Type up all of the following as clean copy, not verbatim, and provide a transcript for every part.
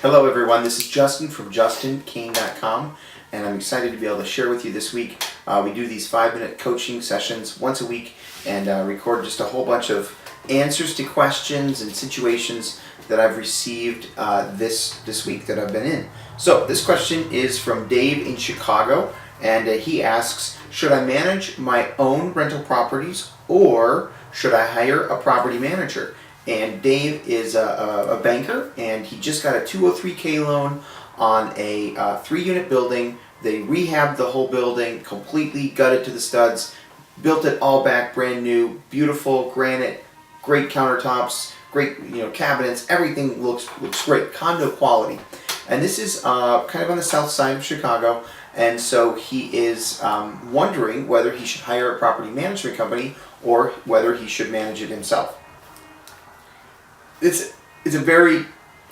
Hello everyone, this is Justin from justinkain.com, and I'm excited to be able to share with you this week. We do these 5-minute coaching sessions once a week and record just a whole bunch of answers to questions and situations that I've received this week that I've been in. So this question is from Dave in Chicago, and he asks, should I manage my own rental properties or should I hire a property manager? And Dave is a banker, and he just got a 203K loan on a 3-unit building. They rehabbed the whole building, completely gutted to the studs, built it all back brand new, beautiful granite, great countertops, great cabinets. Everything looks great, condo quality. And this is kind of on the south side of Chicago, and so he is wondering whether he should hire a property management company or whether he should manage it himself. It's a very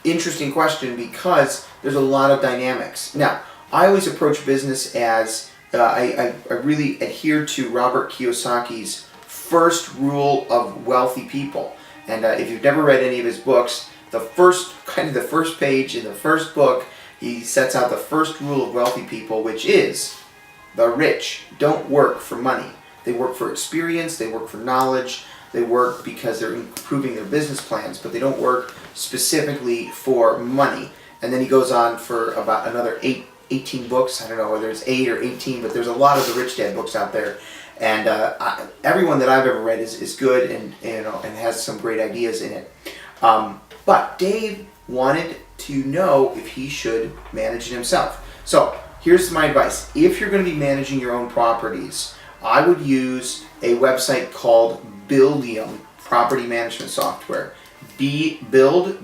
interesting question because there's a lot of dynamics. Now, I always approach business as I really adhere to Robert Kiyosaki's first rule of wealthy people. And if you've never read any of his books, the first page in the first book, he sets out the first rule of wealthy people, which is the rich don't work for money. They work for experience, they work for knowledge, they work because they're improving their business plans, but they don't work specifically for money. And then he goes on for about another 18 books. I don't know whether it's 8 or 18, but there's a lot of the Rich Dad books out there. And everyone that I've ever read is good and has some great ideas in it. But Dave wanted to know if he should manage it himself. So here's my advice. If you're going to be managing your own properties, I would use a website called Buildium property management software. Buildium,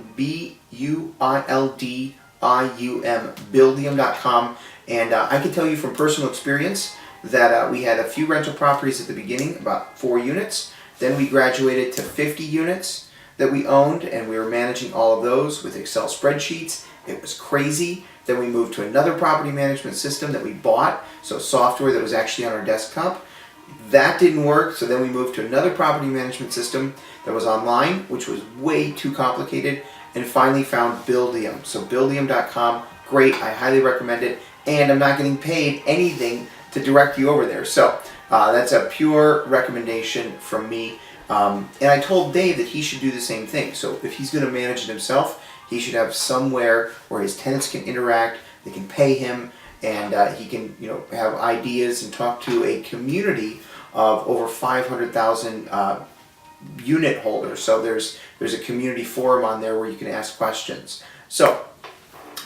Buildium.com. And I can tell you from personal experience that we had a few rental properties at the beginning, about 4 units. Then we graduated to 50 units that we owned, and we were managing all of those with Excel spreadsheets. It was crazy. Then we moved to another property management system that we bought, so software that was actually on our desktop. That didn't work, so then we moved to another property management system that was online, which was way too complicated, and finally found Buildium. So Buildium.com, great, I highly recommend it, and I'm not getting paid anything to direct you over there. So that's a pure recommendation from me. And I told Dave that he should do the same thing. So if he's going to manage it himself, he should have somewhere where his tenants can interact, they can pay him, and he can have ideas and talk to a community of over 500,000 unit holders. So there's a community forum on there where you can ask questions. So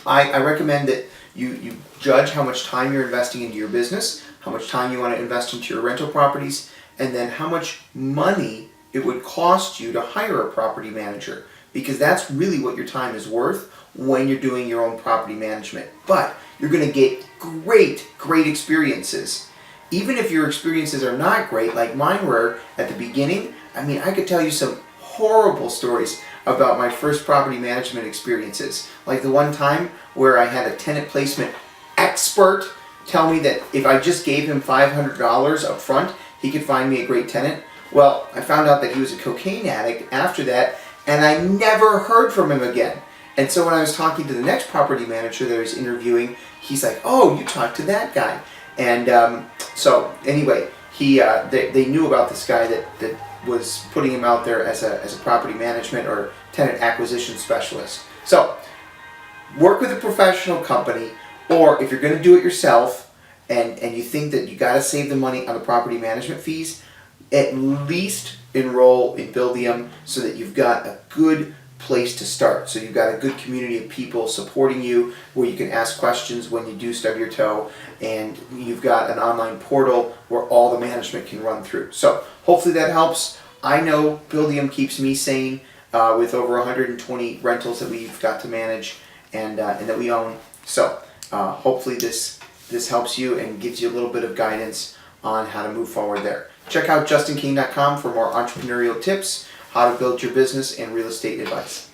I recommend that you judge how much time you're investing into your business, how much time you want to invest into your rental properties, and then how much money it would cost you to hire a property manager, because that's really what your time is worth when you're doing your own property management. But you're going to get great experiences. Even if your experiences are not great, like mine were at the beginning. I mean, I could tell you some horrible stories about my first property management experiences. Like the one time where I had a tenant placement expert tell me that if I just gave him $500 up front, he could find me a great tenant. Well, I found out that he was a cocaine addict after that, and I never heard from him again. And so when I was talking to the next property manager that I was interviewing, he's like, "Oh, you talked to that guy." And so anyway, they knew about this guy that was putting him out there as a property management or tenant acquisition specialist. So work with a professional company, or if you're going to do it yourself and you think that you got to save the money on the property management fees, at least enroll in Buildium so that you've got a good place to start. So you've got a good community of people supporting you where you can ask questions when you do stub your toe, and you've got an online portal where all the management can run through. So hopefully that helps. I know Buildium keeps me sane with over 120 rentals that we've got to manage and that we own. So hopefully this helps you and gives you a little bit of guidance on how to move forward there. Check out justinkain.com for more entrepreneurial tips, how to build your business, and real estate advice.